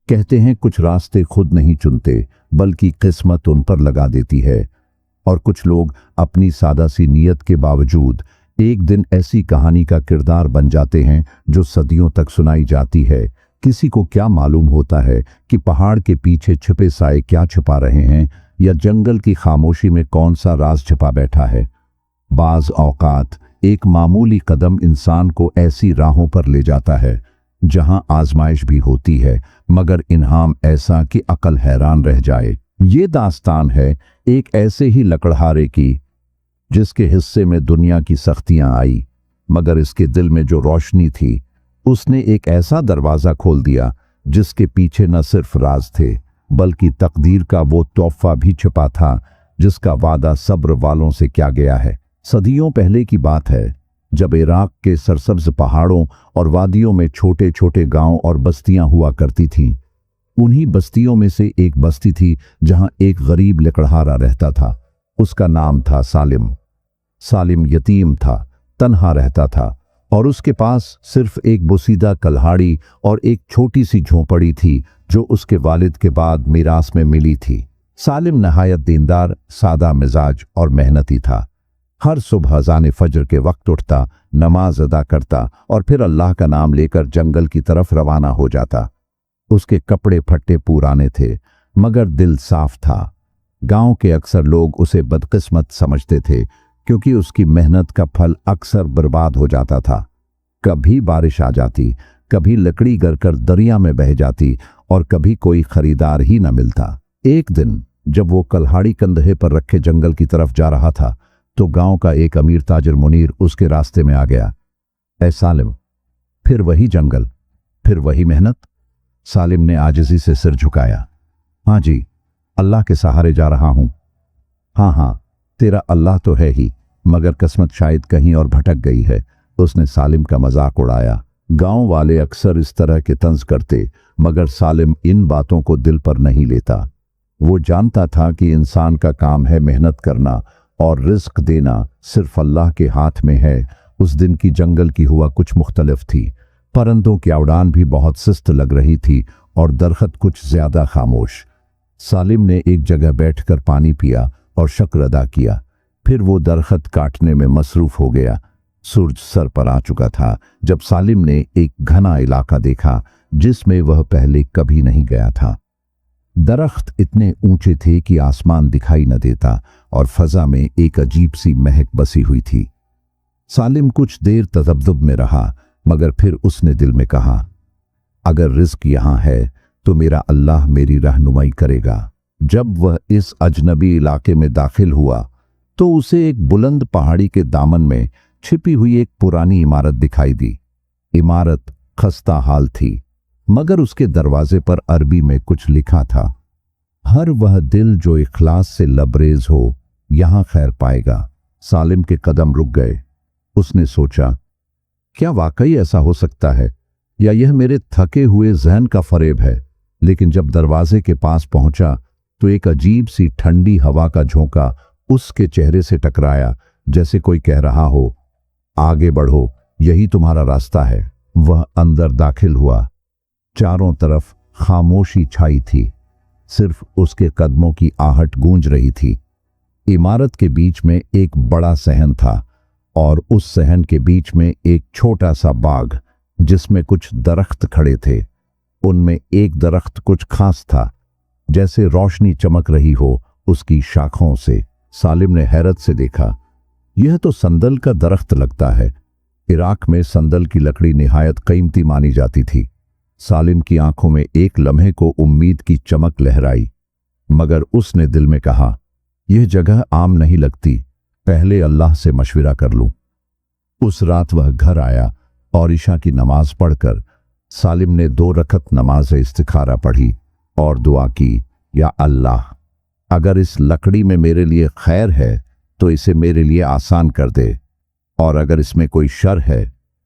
कहते हैं कुछ रास्ते खुद नहीं चुनते बल्कि किस्मत उन पर लगा देती है। और कुछ लोग अपनी सादा सी नीयत के बावजूद एक दिन ऐसी कहानी का किरदार बन जाते हैं जो सदियों तक सुनाई जाती है। किसी को क्या मालूम होता है कि पहाड़ के पीछे छिपे साए क्या छिपा रहे हैं या जंगल की खामोशी में कौन सा राज छिपा बैठा है। बाज औकात एक मामूली कदम इंसान को ऐसी राहों पर ले जाता है जहां आजमाइश भी होती है मगर इनाम ऐसा कि अकल हैरान रह जाए। ये दास्तान है एक ऐसे ही लकड़हारे की जिसके हिस्से में दुनिया की सख्तियां आई, मगर इसके दिल में जो रोशनी थी उसने एक ऐसा दरवाजा खोल दिया जिसके पीछे न सिर्फ राज थे बल्कि तकदीर का वो तोहफा भी छिपा था जिसका वादा सब्र वालों से किया गया है। सदियों पहले की बात है जब इराक के सरसब्ज पहाड़ों और वादियों में छोटे छोटे गांव और बस्तियां हुआ करती थीं। उन्हीं बस्तियों में से एक बस्ती थी जहां एक गरीब लकड़हारा रहता था। उसका नाम था सालिम। सालिम यतीम था, तन्हा रहता था और उसके पास सिर्फ एक बोसीदा कल्हाड़ी और एक छोटी सी झोंपड़ी थी जो उसके वालिद के बाद मीरास में मिली थी। सालिम नहायत दीनदार, सादा मिजाज और मेहनती था। हर सुबह अज़ान फजर के वक्त उठता, नमाज अदा करता और फिर अल्लाह का नाम लेकर जंगल की तरफ रवाना हो जाता। उसके कपड़े फट्टे पुराने थे मगर दिल साफ था। गांव के अक्सर लोग उसे बदकिस्मत समझते थे क्योंकि उसकी मेहनत का फल अक्सर बर्बाद हो जाता था। कभी बारिश आ जाती, कभी लकड़ी गिरकर दरिया में बह जाती और कभी कोई खरीदार ही न मिलता। एक दिन जब वो कल्हाड़ी कंधे पर रखे जंगल की तरफ जा रहा था तो गांव का एक अमीर ताजिर मुनीर उसके रास्ते में आ गया। ऐ सालिम, फिर वही जंगल, फिर वही मेहनत। सालिम ने आजिज़ी से सिर झुकाया। हाँ जी, अल्लाह के सहारे जा रहा हूं। हाँ, तेरा अल्लाह तो है ही, मगर किस्मत शायद कहीं और भटक गई है। उसने सालिम का मजाक उड़ाया। गांव वाले अक्सर इस तरह के तंज करते मगर सालिम इन बातों को दिल पर नहीं लेता। वो जानता था कि इंसान का काम है मेहनत करना और रिस्क देना सिर्फ अल्लाह के हाथ में है। उस दिन की जंगल की हुआ कुछ मुख्तलिफ थी। परिंदों की उड़ान भी बहुत सुस्त लग रही थी और दरख्त कुछ ज्यादा खामोश। सालिम ने एक जगह बैठकर पानी पिया और शुक्र अदा किया। फिर वो दरख्त काटने में मसरूफ हो गया। सूरज सर पर आ चुका था जब सालिम ने एक घना इलाका देखा जिसमें वह पहले कभी नहीं गया था। दरख्त इतने ऊंचे थे कि आसमान दिखाई न देता और फजा में एक अजीब सी महक बसी हुई थी। सालिम कुछ देर तजब्जुब में रहा मगर फिर उसने दिल में कहा, अगर रिस्क यहां है तो मेरा अल्लाह मेरी रहनुमाई करेगा। जब वह इस अजनबी इलाके में दाखिल हुआ तो उसे एक बुलंद पहाड़ी के दामन में छिपी हुई एक पुरानी इमारत दिखाई दी। इमारत खस्ता हाल थी मगर उसके दरवाजे पर अरबी में कुछ लिखा था, हर वह दिल जो इखलास से लबरेज हो यहां खैर पाएगा। सालिम के कदम रुक गए। उसने सोचा, क्या वाकई ऐसा हो सकता है या यह मेरे थके हुए जहन का फरेब है। लेकिन जब दरवाजे के पास पहुंचा तो एक अजीब सी ठंडी हवा का झोंका उसके चेहरे से टकराया, जैसे कोई कह रहा हो, आगे बढ़ो, यही तुम्हारा रास्ता है। वह अंदर दाखिल हुआ। चारों तरफ खामोशी छाई थी, सिर्फ उसके कदमों की आहट गूंज रही थी। इमारत के बीच में एक बड़ा सहन था और उस सहन के बीच में एक छोटा सा बाग जिसमें कुछ दरख्त खड़े थे। उनमें एक दरख्त कुछ खास था, जैसे रोशनी चमक रही हो उसकी शाखों से। सालिम ने हैरत से देखा, यह तो संदल का दरख्त लगता है। इराक में संदल की लकड़ी निहायत कीमती मानी जाती थी। सालिम की आंखों में एक लम्हे को उम्मीद की चमक लहराई मगर उसने दिल में कहा, यह जगह आम नहीं लगती, पहले अल्लाह से मशविरा कर लूं। उस रात वह घर आया और इशा की नमाज पढ़कर सालिम ने 2 रकत नमाज इस्तिखारा पढ़ी और दुआ की, या अल्लाह, अगर इस लकड़ी में मेरे लिए खैर है तो इसे मेरे लिए आसान कर दे और अगर इसमें कोई शर है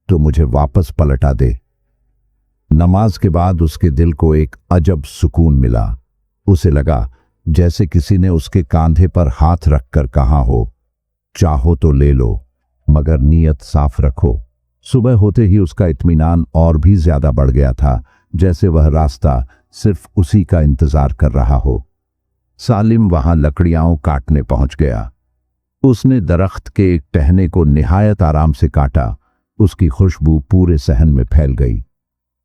तो मुझे वापस पलटा दे। नमाज के बाद उसके दिल को एक अजब सुकून मिला। उसे लगा जैसे किसी ने उसके कांधे पर हाथ रखकर कहा हो, चाहो तो ले लो मगर नीयत साफ रखो। सुबह होते ही उसका इत्मीनान और भी ज्यादा बढ़ गया था, जैसे वह रास्ता सिर्फ उसी का इंतजार कर रहा हो। सालिम वहां लकड़ियां काटने पहुंच गया। उसने दरख्त के एक टहने को निहायत आराम से काटा। उसकी खुशबू पूरे सहन में फैल गई।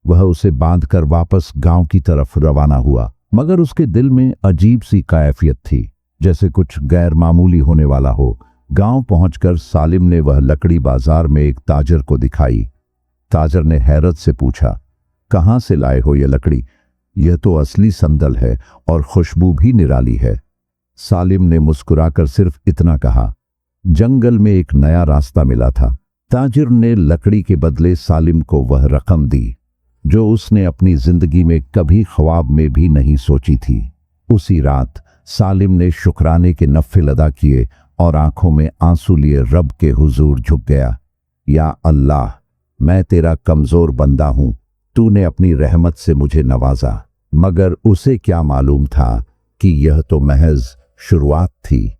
वह उसे बांधकर वापस गांव की तरफ रवाना हुआ, मगर उसके दिल में अजीब सी कैफियत थी, जैसे कुछ गैर मामूली होने वाला हो। गांव पहुंचकर सालिम ने वह लकड़ी बाजार में एक ताजर को दिखाई। ताजर ने हैरत से पूछा, कहां से लाए हो यह लकड़ी? यह तो असली संदल है और खुशबू भी निराली है। सालिम ने मुस्कुराकर सिर्फ इतना कहा, जंगल में एक नया रास्ता मिला था। ताजिर ने लकड़ी के बदले सालिम को वह रकम दी जो उसने अपनी जिंदगी में कभी ख्वाब में भी नहीं सोची थी। उसी रात सालिम ने शुक्राने के नफ़िल अदा किए और आंखों में आंसू लिए रब के हुजूर झुक गया। या अल्लाह, मैं तेरा कमजोर बंदा हूं, तूने अपनी रहमत से मुझे नवाजा। मगर उसे क्या मालूम था कि यह तो महज शुरुआत थी।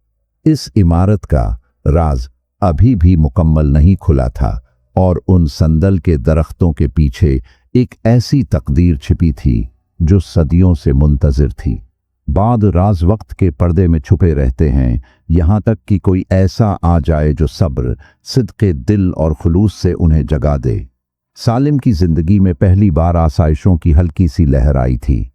इस इमारत का राज अभी भी मुकम्मल नहीं खुला था और उन संदल के दरख्तों के पीछे एक ऐसी तकदीर छिपी थी जो सदियों से मुंतजिर थी। बाद राज वक्त के पर्दे में छुपे रहते हैं, यहाँ तक कि कोई ऐसा आ जाए जो सब्र, सिद्क़े दिल और खुलूस से उन्हें जगा दे। सालिम की जिंदगी में पहली बार आसाइशों की हल्की सी लहर आई थी।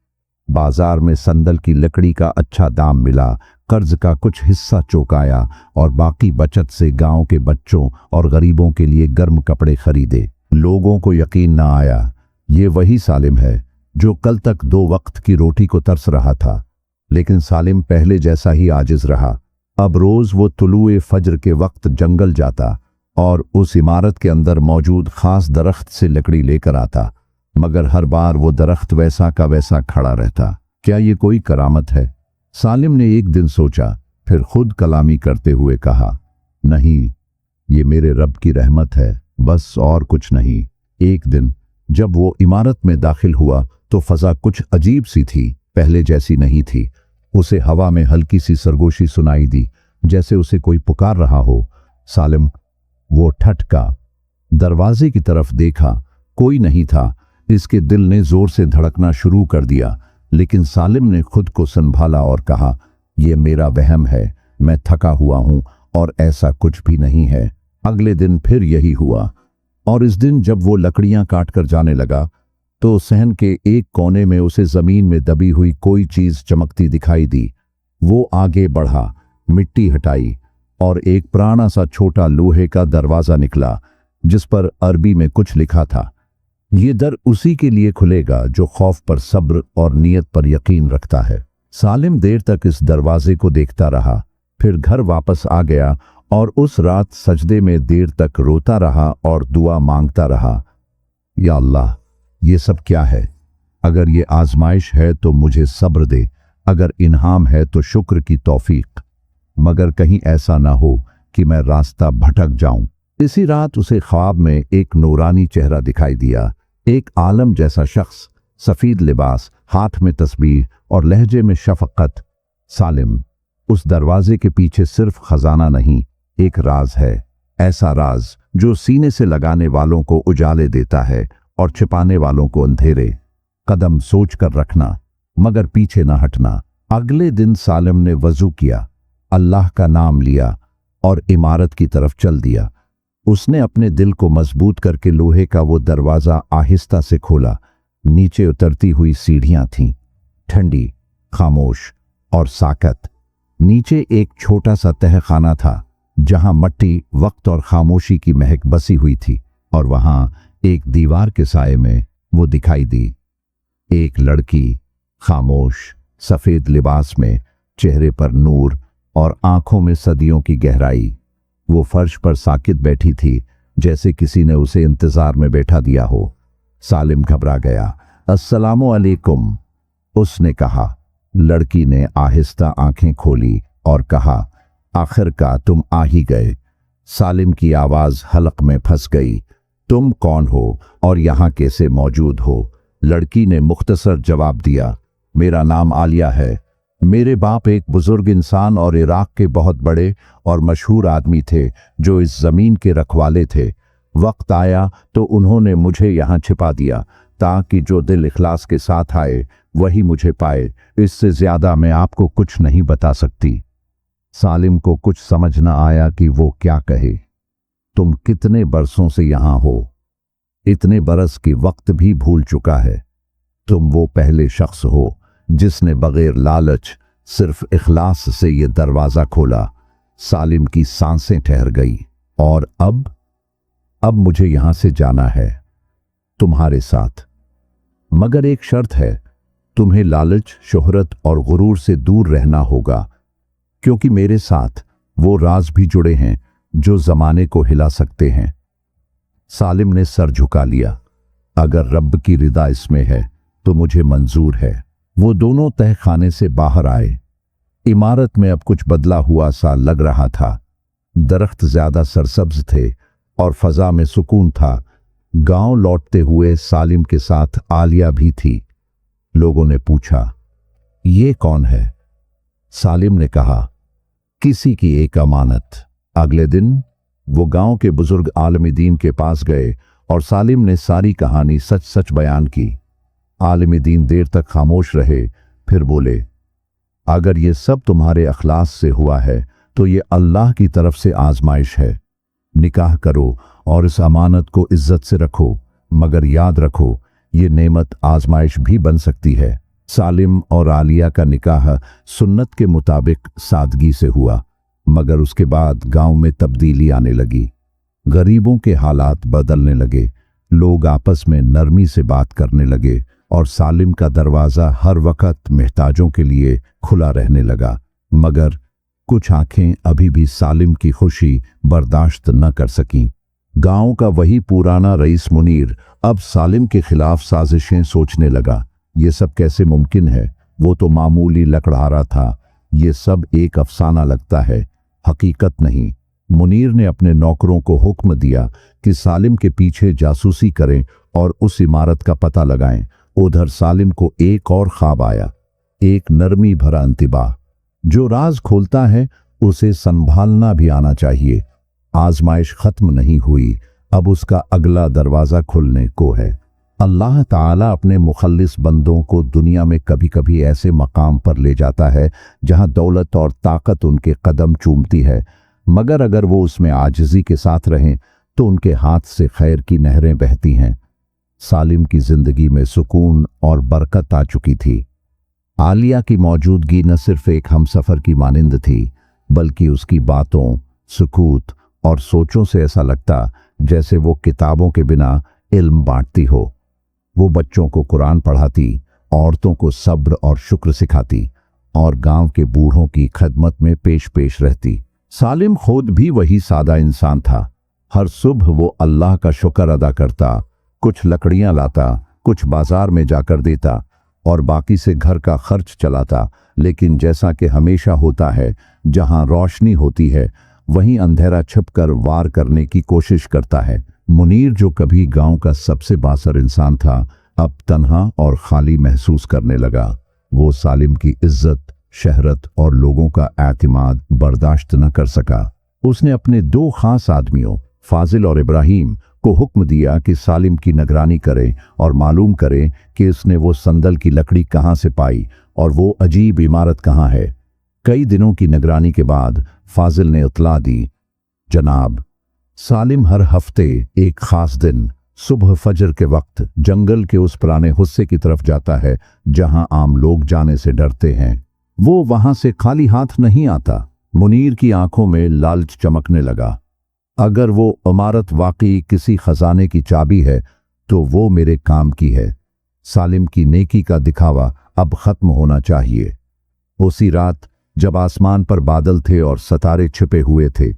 बाजार में संदल की लकड़ी का अच्छा दाम मिला, कर्ज का कुछ हिस्सा चौकाया और बाकी बचत से गांव के बच्चों और गरीबों के लिए गर्म कपड़े खरीदे। लोगों को यकीन न आया, ये वही सालिम है जो कल तक 2 वक्त की रोटी को तरस रहा था। लेकिन सालिम पहले जैसा ही आजिज रहा। अब रोज वो तुलुए फज्र के वक्त जंगल जाता और उस इमारत के अंदर मौजूद खास दरख्त से लकड़ी लेकर आता, मगर हर बार वो दरख्त वैसा का वैसा खड़ा रहता। क्या ये कोई करामत है? सालिम ने एक दिन सोचा, फिर खुद कलामी करते हुए कहा, नहीं, ये मेरे रब की रहमत है, बस और कुछ नहीं। एक दिन जब वो इमारत में दाखिल हुआ तो फजा कुछ अजीब सी थी, पहले जैसी नहीं थी। उसे हवा में हल्की सी सरगोशी सुनाई दी, जैसे उसे कोई पुकार रहा हो। सालिम वो ठटका, दरवाजे की तरफ देखा, कोई नहीं था। इसके दिल ने जोर से धड़कना शुरू कर दिया, लेकिन सालिम ने खुद को संभाला और कहा, यह मेरा वहम है, मैं थका हुआ हूं और ऐसा कुछ भी नहीं है। अगले दिन फिर यही हुआ, और इस दिन जब वो लकड़ियां काटकर जाने लगा तो सहन के एक कोने में उसे जमीन में दबी हुई कोई चीज चमकती दिखाई दी। वो आगे बढ़ा, मिट्टी हटाई और एक पुराना सा छोटा लोहे का दरवाजा निकला, जिस पर अरबी में कुछ लिखा था, ये दर उसी के लिए खुलेगा जो खौफ पर सब्र और नियत पर यकीन रखता है। सालिम देर तक इस दरवाजे को देखता रहा, फिर घर वापस आ गया और उस रात सजदे में देर तक रोता रहा और दुआ मांगता रहा, या अल्लाह, ये सब क्या है? अगर ये आजमाइश है तो मुझे सब्र दे, अगर इन्हाम है तो शुक्र की तौफीक, मगर कहीं ऐसा ना हो कि मैं रास्ता भटक जाऊं। इसी रात उसे ख्वाब में एक नूरानी चेहरा दिखाई दिया, एक आलम जैसा शख्स, सफेद लिबास, हाथ में तस्बीह और लहजे में शफकत। सालिम, उस दरवाजे के पीछे सिर्फ खजाना नहीं, एक राज है, ऐसा राज जो सीने से लगाने वालों को उजाले देता है और छिपाने वालों को अंधेरे। कदम सोच कर रखना, मगर पीछे न हटना। अगले दिन सालिम ने वजू किया, अल्लाह का नाम लिया और इमारत की तरफ चल दिया। उसने अपने दिल को मजबूत करके लोहे का वो दरवाजा आहिस्ता से खोला। नीचे उतरती हुई सीढ़ियां थीं, ठंडी, खामोश और साकत। नीचे एक छोटा सा तहखाना था जहां मट्टी, वक्त और खामोशी की महक बसी हुई थी, और वहां एक दीवार के साए में वो दिखाई दी, एक लड़की, खामोश, सफेद लिबास में, चेहरे पर नूर और आंखों में सदियों की गहराई। वो फर्श पर साकित बैठी थी, जैसे किसी ने उसे इंतजार में बैठा दिया हो। सालिम घबरा गया। अस्सलामु अलैकुम, उसने कहा। लड़की ने आहिस्ता आंखें खोली और कहा, आखिरकार तुम आ ही गए। सालिम की आवाज हलक में फंस गई। तुम कौन हो और यहाँ कैसे मौजूद हो? लड़की ने मुख्तसर जवाब दिया, मेरा नाम आलिया है। मेरे बाप एक बुजुर्ग इंसान और इराक के बहुत बड़े और मशहूर आदमी थे जो इस जमीन के रखवाले थे। वक्त आया तो उन्होंने मुझे यहाँ छिपा दिया। ताकि जो दिल इखलास के साथ आए वही मुझे पाए। इससे ज्यादा मैं आपको कुछ नहीं बता सकती। सालिम को कुछ समझ न आया कि वो क्या कहे। तुम कितने बरसों से यहां हो? इतने बरस की वक्त भी भूल चुका है। तुम वो पहले शख्स हो जिसने बगैर लालच सिर्फ इखलास से ये दरवाजा खोला। सालिम की सांसें ठहर गई। और अब मुझे यहां से जाना है, तुम्हारे साथ। मगर एक शर्त है, तुम्हें लालच, शोहरत और गुरूर से दूर रहना होगा, क्योंकि मेरे साथ वो राज भी जुड़े हैं जो जमाने को हिला सकते हैं। सालिम ने सर झुका लिया। अगर रब की रिदा इसमें है तो मुझे मंजूर है। वो दोनों तहखाने से बाहर आए। इमारत में अब कुछ बदला हुआ सा लग रहा था। दरख्त ज्यादा सरसब्ज थे और फजा में सुकून था। गांव लौटते हुए सालिम के साथ आलिया भी थी। लोगों ने पूछा, ये कौन है? सालिम ने कहा, किसी की एक अमानत। अगले दिन वो गांव के बुजुर्ग आलिम दीन के पास गए और सालिम ने सारी कहानी सच सच बयान की। आलिम दीन देर तक खामोश रहे, फिर बोले, अगर ये सब तुम्हारे अखलास से हुआ है तो ये अल्लाह की तरफ से आजमाइश है। निकाह करो और इस अमानत को इज्जत से रखो, मगर याद रखो ये नेमत आजमाइश भी बन सकती है। सालिम और आलिया का निकाह सुन्नत के मुताबिक सादगी से हुआ, मगर उसके बाद गांव में तब्दीली आने लगी। गरीबों के हालात बदलने लगे, लोग आपस में नरमी से बात करने लगे और सालिम का दरवाज़ा हर वक्त मोहताजों के लिए खुला रहने लगा। मगर कुछ आंखें अभी भी सालिम की खुशी बर्दाश्त न कर सकीं। गांव का वही पुराना रईस मुनीर अब सालिम के खिलाफ साजिशें सोचने लगा। ये सब कैसे मुमकिन है? वो तो मामूली लकड़हारा था। ये सब एक अफसाना लगता है, हकीकत नहीं। मुनीर ने अपने नौकरों को हुक्म दिया कि सालिम के पीछे जासूसी करें और उस इमारत का पता लगाएं। उधर सालिम को एक और ख्वाब आया, एक नरमी भरा इंतिबाह। जो राज खोलता है उसे संभालना भी आना चाहिए। आजमाइश खत्म नहीं हुई, अब उसका अगला दरवाजा खुलने को है। अल्लाह ताला अपने मुखल्लिस बंदों को दुनिया में कभी कभी ऐसे मकाम पर ले जाता है जहां दौलत और ताकत उनके कदम चूमती है, मगर अगर वो उसमें आजिज़ी के साथ रहें तो उनके हाथ से खैर की नहरें बहती हैं। सालिम की जिंदगी में सुकून और बरकत आ चुकी थी। आलिया की मौजूदगी न सिर्फ एक हमसफर की मानिंद थी, बल्कि उसकी बातों, सुकूत और सोचों से ऐसा लगता जैसे वो किताबों के बिना इल्म बांटती हो। वो बच्चों को कुरान पढ़ाती, औरतों को सब्र और शुक्र सिखाती और गांव के बूढ़ों की खदमत में पेश पेश रहती। सालिम खुद भी वही सादा इंसान था। हर सुबह वो अल्लाह का शुक्र अदा करता, कुछ लकड़ियां लाता, कुछ बाजार में जाकर देता और बाकी से घर का खर्च चलाता। लेकिन जैसा कि हमेशा होता है, जहां रोशनी होती है वहीं अंधेरा छिपकर वार करने की कोशिश करता है। मुनीर, जो कभी गांव का सबसे बासर इंसान था, अब तन्हा और खाली महसूस करने लगा। वो सालिम की इज्जत, शहरत और लोगों का एतमाद बर्दाश्त न कर सका। उसने अपने दो खास आदमियों, फाजिल और इब्राहिम, को हुक्म दिया कि सालिम की निगरानी करें और मालूम करें कि उसने वो संदल की लकड़ी कहाँ से पाई और वो अजीब इमारत कहाँ है। कई दिनों की निगरानी के बाद फाजिल ने इत्तला दी, जनाब, सालिम हर हफ्ते एक खास दिन सुबह फजर के वक्त जंगल के उस पुराने हिस्से की तरफ जाता है जहां आम लोग जाने से डरते हैं। वो वहां से खाली हाथ नहीं आता। मुनीर की आंखों में लालच चमकने लगा। अगर वो इमारत वाकई किसी खजाने की चाबी है तो वो मेरे काम की है। सालिम की नेकी का दिखावा अब खत्म होना चाहिए। उसी रात जब आसमान पर बादल थे और सितारे छिपे हुए थे,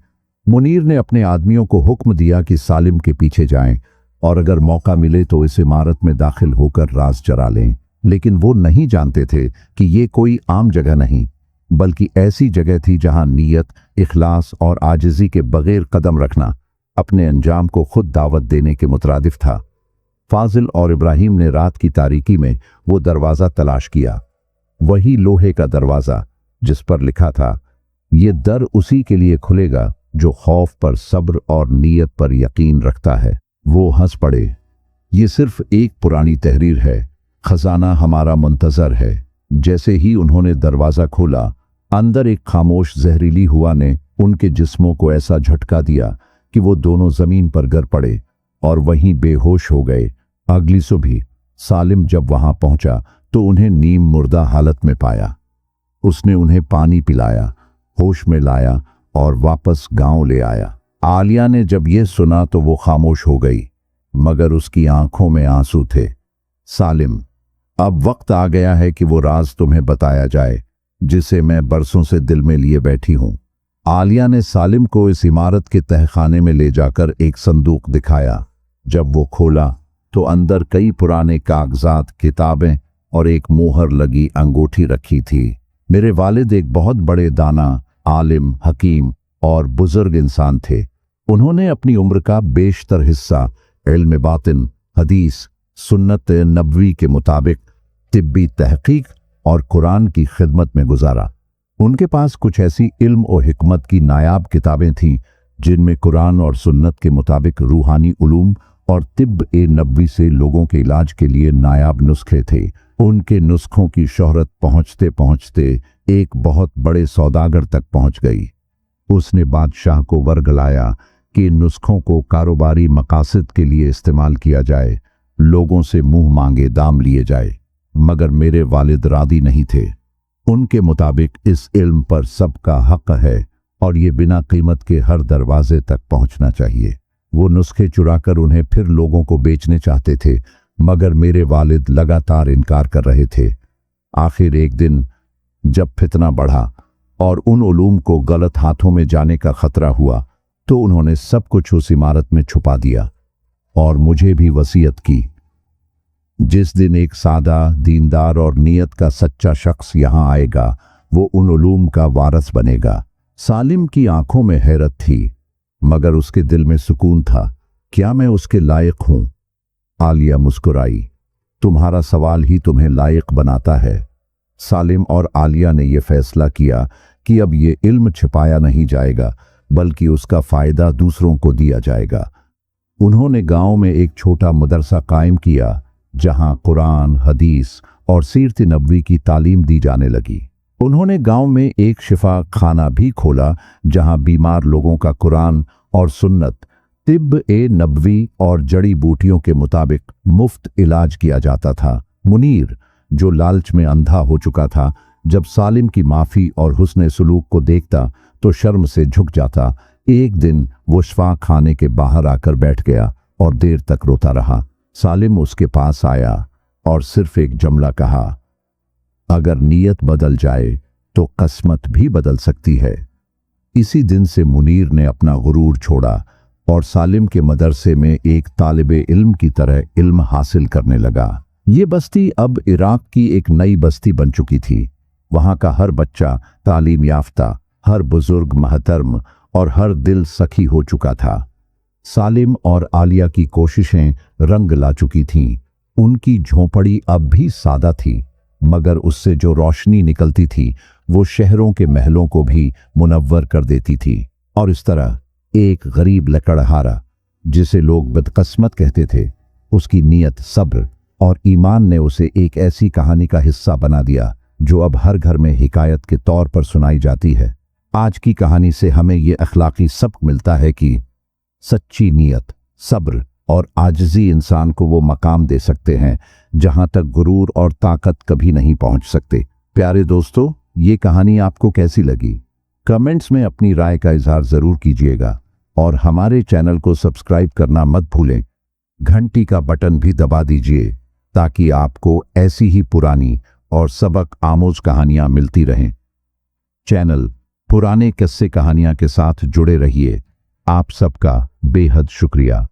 मुनीर ने अपने आदमियों को हुक्म दिया कि सालिम के पीछे जाएं और अगर मौका मिले तो इस इमारत में दाखिल होकर राज चरा लें। लेकिन वो नहीं जानते थे कि ये कोई आम जगह नहीं, बल्कि ऐसी जगह थी जहां नीयत, इखलास और आजिज़ी के बगैर कदम रखना अपने अंजाम को खुद दावत देने के मुतरादिफ था। फाजिल और इब्राहिम ने रात की तारीकी में वो दरवाज़ा तलाश किया, वही लोहे का दरवाज़ा जिस पर लिखा था, ये दर उसी के लिए खुलेगा जो खौफ पर सब्र और नीयत पर यकीन रखता है। वो हंस पड़े। ये सिर्फ एक पुरानी तहरीर है, खजाना हमारा मुंतजर है। जैसे ही उन्होंने दरवाजा खोला, अंदर एक खामोश जहरीली हवा ने उनके जिस्मों को ऐसा झटका दिया कि वो दोनों जमीन पर गिर पड़े और वहीं बेहोश हो गए। अगली सुबह सालिम जब वहां पहुंचा तो उन्हें नीम मुर्दा हालत में पाया। उसने उन्हें पानी पिलाया, होश में लाया और वापस गांव ले आया। आलिया ने जब यह सुना तो वो खामोश हो गई, मगर उसकी आंखों में आंसू थे। सालिम, अब वक्त आ गया है कि वो राज तुम्हें बताया जाए जिसे मैं बरसों से दिल में लिए बैठी हूं। आलिया ने सालिम को इस इमारत के तहखाने में ले जाकर एक संदूक दिखाया। जब वो खोला तो अंदर कई पुराने कागजात, किताबें और एक मोहर लगी अंगूठी रखी थी। मेरे वालिद एक बहुत बड़े दाना, आलिम, हकीम और बुजुर्ग इंसान थे। उन्होंने अपनी उम्र का बेशतर हिस्सा इल्म बातिन, हदीस, सुन्नत नबवी के मुताबिक तिब्बी तहकीक और कुरान की खिदमत में गुजारा। उनके पास कुछ ऐसी इल्म और हिकमत की नायाब किताबें थीं जिनमें कुरान और सुन्नत के मुताबिक रूहानी उलूम और तिब्ब-ए-नबवी से लोगों के इलाज के लिए नायाब नुस्खे थे। उनके नुस्खों की शोहरत पहुंचते पहुंचते एक बहुत बड़े सौदागर तक पहुंच गई। उसने बादशाह को वर्गलाया कि इन नुस्खों को कारोबारी मकासद के लिए इस्तेमाल किया जाए, लोगों से मुंह मांगे दाम लिए जाए। मगर मेरे वालिद राजी नहीं थे। उनके मुताबिक इस इल्म पर सबका हक है और ये बिना कीमत के हर दरवाजे तक पहुंचना चाहिए। वो नुस्खे चुराकर उन्हें फिर लोगों को बेचने चाहते थे, मगर मेरे वालिद लगातार इनकार कर रहे थे। आखिर एक दिन जब फितना बढ़ा और उन उलूम को गलत हाथों में जाने का खतरा हुआ तो उन्होंने सब कुछ उस इमारत में छुपा दिया और मुझे भी वसीयत की, जिस दिन एक सादा, दीनदार और नियत का सच्चा शख्स यहां आएगा वो उन उलूम का वारस बनेगा। सालिम की आंखों में हैरत थी, मगर उसके दिल में सुकून था। क्या मैं उसके लायक हूं? आलिया मुस्कुराई। तुम्हारा सवाल ही तुम्हें लायक बनाता है। सालिम और आलिया ने यह फैसला किया कि अब ये इल्म छिपाया नहीं जाएगा, बल्कि उसका फायदा दूसरों को दिया जाएगा। उन्होंने गांव में एक छोटा मदरसा कायम किया जहां कुरान, हदीस और सीरत नबवी की तालीम दी जाने लगी। उन्होंने गांव में एक शिफा खाना भी खोला जहां बीमार लोगों का कुरान और सुन्नत, तिब्ब-ए-नबवी और जड़ी बूटियों के मुताबिक मुफ्त इलाज किया जाता था। मुनीर, जो लालच में अंधा हो चुका था, जब सालिम की माफ़ी और हुस्ने सुलूक को देखता तो शर्म से झुक जाता। एक दिन वो शिफा खाने के बाहर आकर बैठ गया और देर तक रोता रहा। सालिम उसके पास आया और सिर्फ एक जुमला कहा, अगर नीयत बदल जाए तो किस्मत भी बदल सकती है। इसी दिन से मुनीर ने अपना गुरूर छोड़ा और सालिम के मदरसे में एक तालिबे इल्म की तरह इल्म हासिल करने लगा। ये बस्ती अब इराक की एक नई बस्ती बन चुकी थी। वहां का हर बच्चा तालीम याफ्ता, हर बुजुर्ग महतरम और हर दिल सखी हो चुका था। सालिम और आलिया की कोशिशें रंग ला चुकी थीं। उनकी झोंपड़ी अब भी सादा थी, मगर उससे जो रोशनी निकलती थी वो शहरों के महलों को भी मुनव्वर कर देती थी। और इस तरह एक गरीब लकड़हारा, जिसे लोग बदकिस्मत कहते थे, उसकी नीयत, सब्र और ईमान ने उसे एक ऐसी कहानी का हिस्सा बना दिया जो अब हर घर में हिकायत के तौर पर सुनाई जाती है। आज की कहानी से हमें ये अखलाकी सबक मिलता है कि सच्ची नीयत, सब्र और आजिज़ी इंसान को वो मकाम दे सकते हैं जहां तक गुरूर और ताकत कभी नहीं पहुंच सकते। प्यारे दोस्तों, ये कहानी आपको कैसी लगी? कमेंट्स में अपनी राय का इजहार जरूर कीजिएगा और हमारे चैनल को सब्सक्राइब करना मत भूलें। घंटी का बटन भी दबा दीजिए ताकि आपको ऐसी ही पुरानी और सबक आमोज कहानियां मिलती रहें। चैनल पुराने किस्से कहानियां के साथ जुड़े रहिए। आप सबका बेहद शुक्रिया।